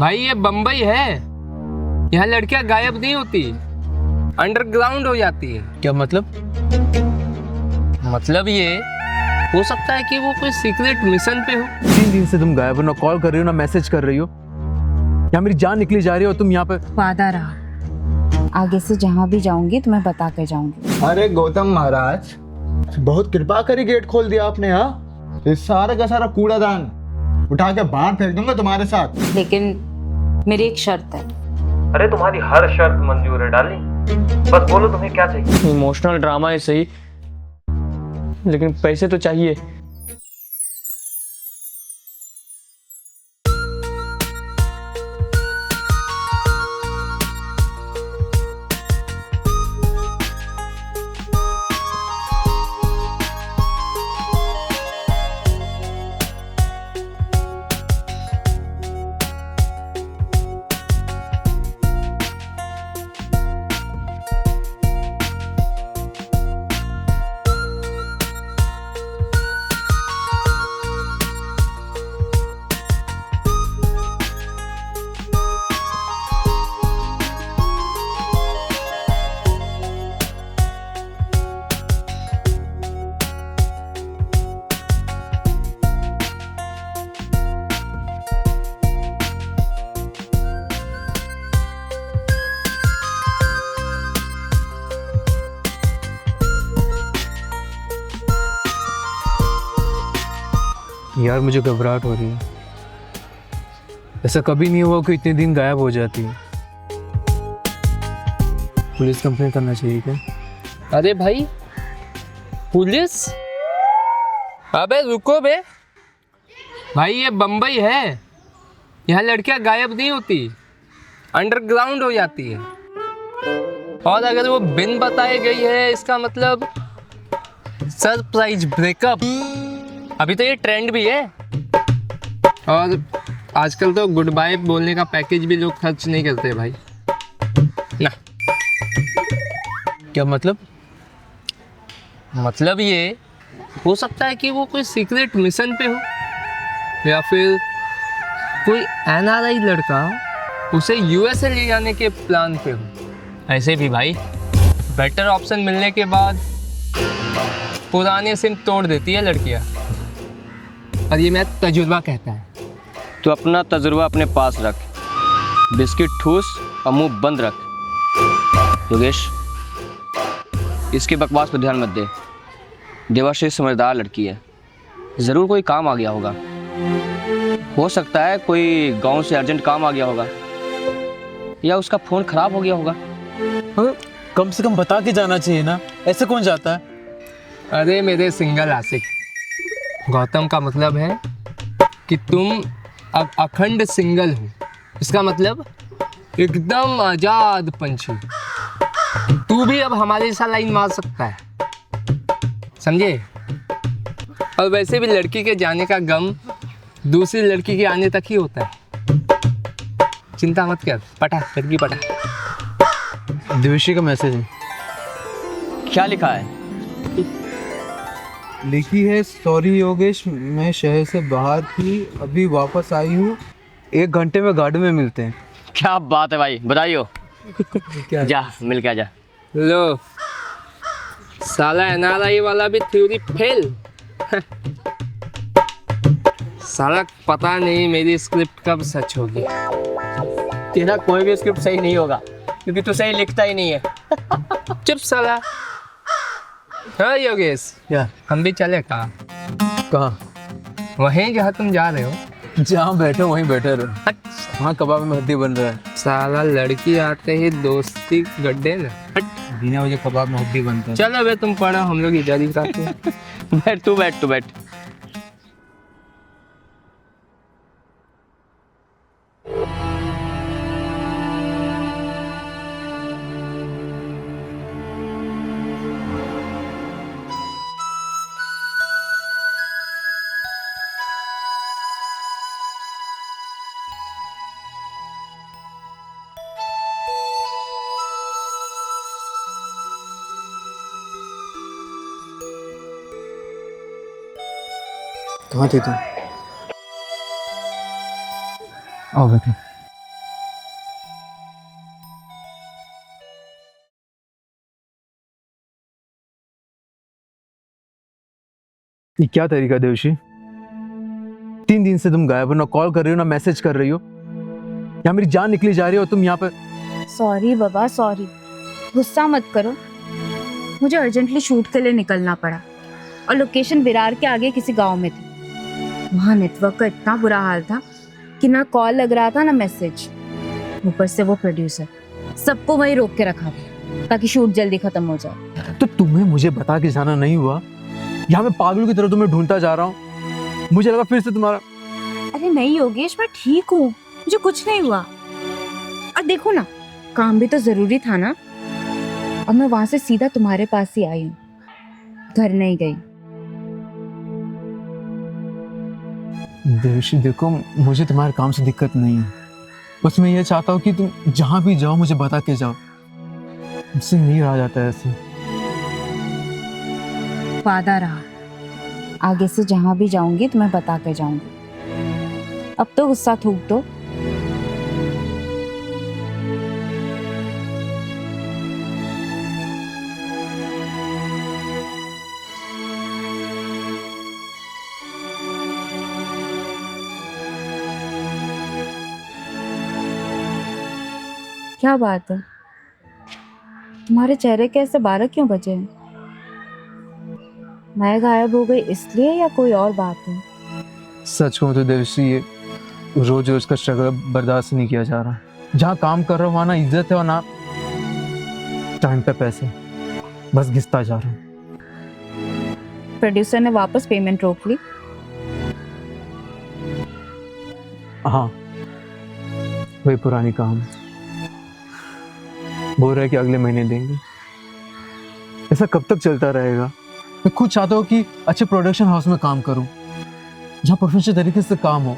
भाई ये बम्बई है, यहाँ लड़कियां गायब नहीं होती, अंडरग्राउंड हो जाती है। क्या मतलब? मतलब ये हो सकता है कि वो कोई सीक्रेट मिशन पे हो। 3 दिन से तुम गायब हो, ना कॉल कर रही हो ना मैसेज कर रही हो। यहाँ मेरी जान निकली जा रही हो, तुम यहाँ पे। वादा रहा, आगे से जहाँ भी जाऊंगी तुम्हें बता के जाऊंगी। अरे गौतम महाराज, बहुत कृपा करी गेट खोल दिया आपने। हाँ, ये सारा का सारा कूड़ादान उठा के बाहर फेंक दूंगा तुम्हारे साथ। लेकिन मेरी एक शर्त है। अरे तुम्हारी हर शर्त मंजूर है डार्लिंग, बस बोलो तुम्हें क्या चाहिए। इमोशनल ड्रामा है सही, लेकिन पैसे तो चाहिए। यार मुझे घबराहट हो रही है। ऐसा कभी नहीं हुआ कि इतने दिन गायब हो जाती है। पुलिस कंप्लेंट करना चाहिए क्या? अरे भाई पुलिस? अबे रुको बे, भाई ये बम्बई है, यहाँ लड़कियां गायब नहीं होती, अंडरग्राउंड हो जाती है। और अगर वो बिन बताए गई है, इसका मतलब सरप्राइज ब्रेकअप। अभी तो ये ट्रेंड भी है, और आजकल तो गुड बाय बोलने का पैकेज भी लोग खर्च नहीं करते भाई ना। क्या मतलब? मतलब ये हो सकता है कि वो कोई सीक्रेट मिशन पे हो, या फिर कोई एनआरआई लड़का उसे यूएसए ले जाने के प्लान पे हो। ऐसे भी भाई बेटर ऑप्शन मिलने के बाद पुराने सिम तोड़ देती है लड़कियां, और ये मेरा तजुर्बा कहता है। तो अपना तजुर्बा अपने पास रख, बिस्किट ठूस और मुंह बंद रख। योगेश, इसकी बकवास पर ध्यान मत दे। देवाश्री समझदार लड़की है, ज़रूर कोई काम आ गया होगा। हो सकता है कोई गांव से अर्जेंट काम आ गया होगा, या उसका फ़ोन ख़राब हो गया होगा। हाँ, कम से कम बता के जाना चाहिए ना, ऐसे कौन जाता है? अरे मेरे सिंगल आशिक, गौतम का मतलब है कि तुम अब अखंड सिंगल हो। इसका मतलब एकदम आजाद पंछी। तू भी अब हमारे साथ लाइन मार सकता है, समझे? और वैसे भी लड़की के जाने का गम दूसरी लड़की के आने तक ही होता है। चिंता मत कर, पटा लड़की पटा। दिवेशी का मैसेज है। क्या लिखा है? लिखी है, सॉरी योगेश, मैं शहर से बाहर थी, अभी वापस आई हूँ, 1 घंटे में गार्डन में मिलते हैं। क्या बात है भाई, बताइयो। क्या? जा मिल के आ जा। लो, साला एनआरआई वाला भी थ्योरी फेल। साला पता नहीं मेरी स्क्रिप्ट कब सच होगी। तेरा कोई भी स्क्रिप्ट सही नहीं होगा, क्योंकि तू सही लिखता ही नहीं है। चुप साला। हाँ योगेश, क्या? हम भी चले कहाँ? कहाँ? वहीं जहाँ तुम जा रहे हो। जहाँ बैठे वहीं बैठे रहो। वहाँ कबाब में हड्डी बन रहा है। साला लड़की आते ही दोस्ती गड्ढे न। बिना वजह कबाब में हड्डी बनता है। चलो बे, तुम पढ़ो, हम लोग इधर ही खाते हैं। बैठ तू बैठ तू बैठ। कहाँ थे तुम? आओ बैठो। ये क्या तरीका देवशी? 3 दिन से तुम गायब हो, ना कॉल कर रही हो ना मैसेज कर रही हो। यहाँ मेरी जान निकली जा रही हो, तुम यहाँ पे। सॉरी बाबा सॉरी, गुस्सा मत करो। मुझे अर्जेंटली शूट के लिए निकलना पड़ा और लोकेशन विरार के आगे किसी गांव में थी। वहाँ नेटवर्क का इतना बुरा हाल था कि ना कॉल लग रहा था ना मैसेज। ऊपर से वो प्रोड्यूसर सबको वहीं रोक के रखा था ताकि शूट जल्दी खत्म हो जाए। तो तुम्हें मुझे बता के जाना नहीं हुआ? यहाँ मैं पागलों की तरह तुम्हें ढूंढता जा रहा हूँ। मुझे लगा फिर से तुम्हारा। अरे नहीं योगेश, मैं ठीक हूँ, मुझे कुछ नहीं हुआ। और देखो ना, काम भी तो जरूरी था ना। अब मैं वहां से सीधा तुम्हारे पास ही आई हूँ, घर नहीं गई। देवशी देखो, मुझे तुम्हारे काम से दिक्कत नहीं है, बस मैं ये चाहता हूँ कि तुम जहाँ भी जाओ मुझे बता के जाओ। मुझसे नहीं रहा जाता है ऐसे। वादा रहा, आगे से जहाँ भी जाऊंगी तुम्हें बता के जाऊंगी। अब तो गुस्सा थूक दो। क्या बात है, तुम्हारे चेहरे के ऐसे 12 क्यों बजे हैं? मैं गायब हो गई इसलिए या कोई और बात है? सच कहूँ तो देवशी, ये रोज रोज का स्ट्रगल बर्दाश्त नहीं किया जा रहा। जहाँ काम कर रहा हूँ वहाँ ना इज्जत है और ना टाइम पे पैसे। बस घिसता जा रहा हूँ। प्रोड्यूसर ने वापस पेमेंट रोक ली। हाँ, वही पुरानी कहानी। बोल रहा है कि अगले महीने देंगे। ऐसा कब तक चलता रहेगा? मैं खुद चाहता हूँ कि अच्छे प्रोडक्शन हाउस में काम करूँ, जहाँ प्रोफेशनल तरीके से काम हो।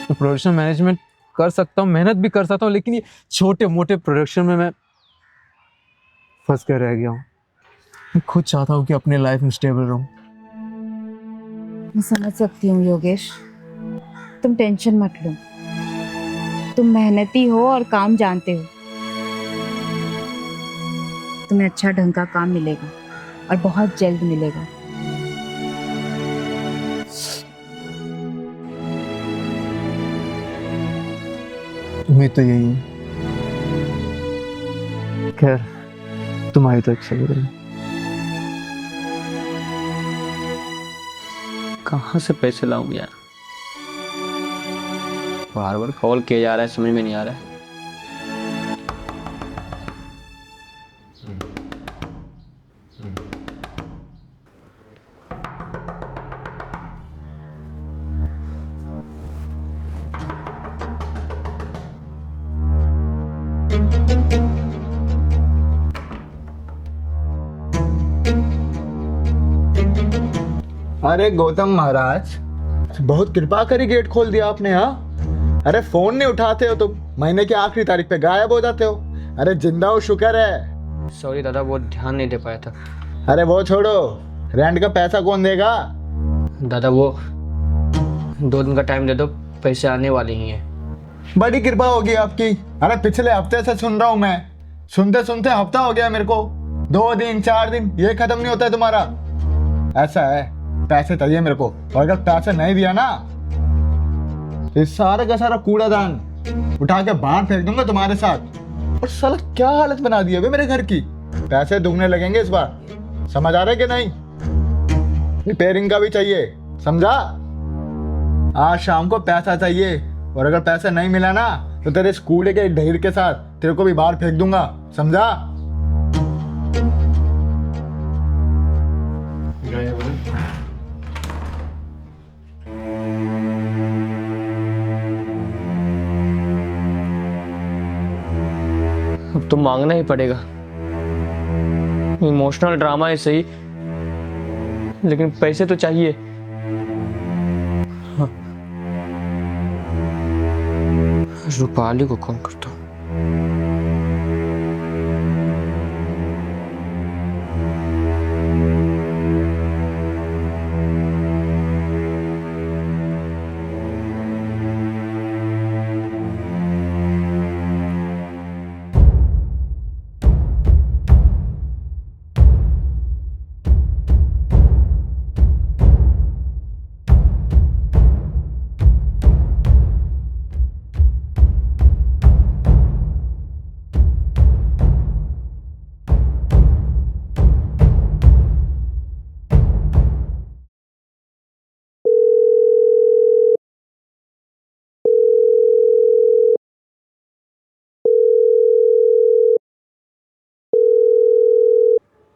तो प्रोडक्शन मैनेजमेंट कर सकता हूँ, मेहनत भी कर सकता हूँ, लेकिन ये छोटे मोटे प्रोडक्शन में मैं फंस कर रह गया हूँ। मैं खुद चाहता हूँ कि अपने लाइफ में स्टेबल रहूँ। मैं समझ सकती हूँ योगेश, तुम टेंशन मत लो। तुम मेहनती हो और काम जानते हो। तुम्हें अच्छा ढंग का काम मिलेगा और बहुत जल्द मिलेगा। उम्मीद तो यही है। खैर, तुम्हारी तो अच्छा लग रही। कहाँ से पैसे लाऊं यार? बार बार कॉल किया जा रहा है, समझ में नहीं आ रहा है। अरे गौतम महाराज, बहुत कृपा करी गेट खोल दिया आपने। हाँ, अरे फोन नहीं उठाते हो तुम, महीने की आखिरी तारीख पे गायब हो जाते हो। अरे जिंदा हो शुक्र है। सॉरी दादा, वो ध्यान नहीं दे पाया था। अरे वो छोड़ो, रेंट का पैसा कौन देगा? दादा वो 2 दिन का टाइम दे दो, पैसे आने वाले ही हैं। बड़ी कृपा होगी आपकी। अरे पिछले हफ्ते से सुन रहा हूँ मैं, सुनते सुनते हफ्ता हो गया मेरे को। 2 दिन 4 दिन ये खत्म नहीं होता है तुम्हारा। ऐसा है, पैसे चाहिए मेरे को, और अगर पैसे नहीं दिया ना, ये सारा का सारा कूड़ादान उठा के बाहर फेंक दूंगा तुम्हारे साथ। और साला क्या हालत बना दी है बे मेरे घर की। पैसे दुगने लगेंगे इस बार, समझ आ रहा है कि नहीं? रिपेयरिंग का भी चाहिए, समझा? आज शाम को पैसा चाहिए, और अगर पैसा नहीं मिला ना तो तेरे स्कूल के ढेर के साथ तेरे को भी बाहर फेंक दूंगा, समझा? अब तो मांगना ही पड़ेगा। इमोशनल ड्रामा है सही, लेकिन पैसे तो चाहिए। हाँ। रूपाली को कॉल करता हूँ।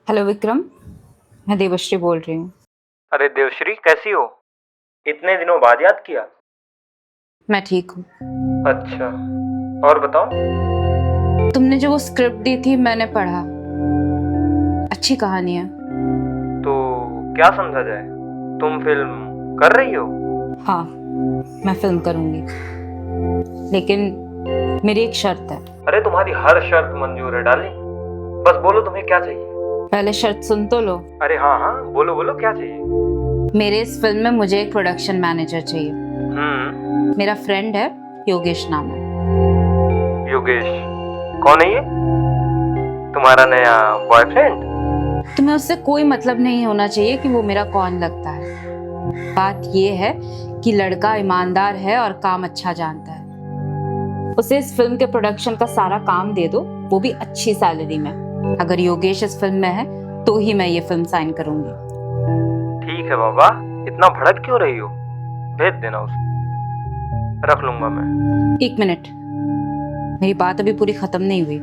हेलो विक्रम, मैं देवश्री बोल रही हूँ। अरे देवश्री, कैसी हो? इतने दिनों बाद याद किया। मैं ठीक हूँ। अच्छा, और बताओ। तुमने जो वो स्क्रिप्ट दी थी मैंने पढ़ा, अच्छी कहानी है। तो क्या समझा जाए? तुम फिल्म कर रही हो? हाँ, मैं फिल्म करूँगी, लेकिन मेरी एक शर्त है। अरे तुम्हारी हर शर्त मंजूर है डार्लिंग, बस बोलो तुम्हें क्या चाहिए। पहले शर्त सुन तो लो। अरे हाँ हाँ, बोलो बोलो क्या चाहिए। मेरे इस फिल्म में मुझे एक प्रोडक्शन मैनेजर चाहिए। मेरा फ्रेंड है, योगेश नाम है। योगेश कौन है ये? तुम्हारा नया बॉयफ्रेंड? तुम्हें उससे कोई मतलब नहीं होना चाहिए कि वो मेरा कौन लगता है। बात ये है कि लड़का ईमानदार है और काम अच्छा जानता है। उसे इस फिल्म के प्रोडक्शन का सारा काम दे दो, वो भी अच्छी सैलरी में। अगर योगेश इस फिल्म में है तो ही मैं ये फिल्म साइन करूंगी। ठीक है बाबा, इतना भड़क क्यों रही हो? भेज देना उसे, रख लूंगा मैं। एक मिनट, मेरी बात अभी पूरी खत्म नहीं हुई।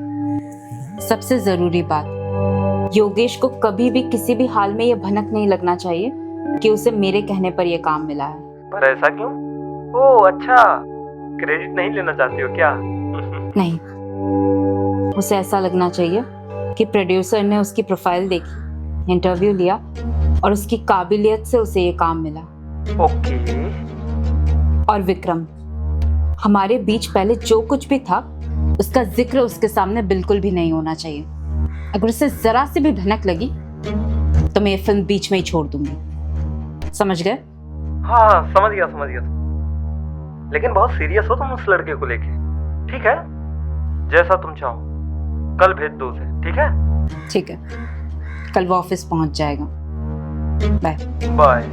सबसे जरूरी बात, योगेश को कभी भी किसी भी हाल में ये भनक नहीं लगना चाहिए कि उसे मेरे कहने पर यह काम मिला है। पर ऐसा क्यों? ओह अच्छा, क्रेडिट नहीं लेना चाहती हो क्या? नहीं, उसे ऐसा लगना चाहिए कि प्रोड्यूसर ने उसकी प्रोफाइल देखी, इंटरव्यू लिया और उसकी काबिलियत से उसे ये काम मिला। ओके। और विक्रम, हमारे बीच पहले जो कुछ भी था उसका जिक्र उसके सामने बिल्कुल भी नहीं होना चाहिए। अगर उसे जरा सी भी भनक लगी तो मैं ये फिल्म बीच में ही छोड़ दूंगी। समझ गए? हाँ समझ गया समझ गया। लेकिन बहुत सीरियस हो तुम उस लड़के को लेके। ठीक है, जैसा तुम चाहो, कल भेज दो उसे, ठीक है? ठीक है, कल वो ऑफिस पहुंच जाएगा। Bye bye.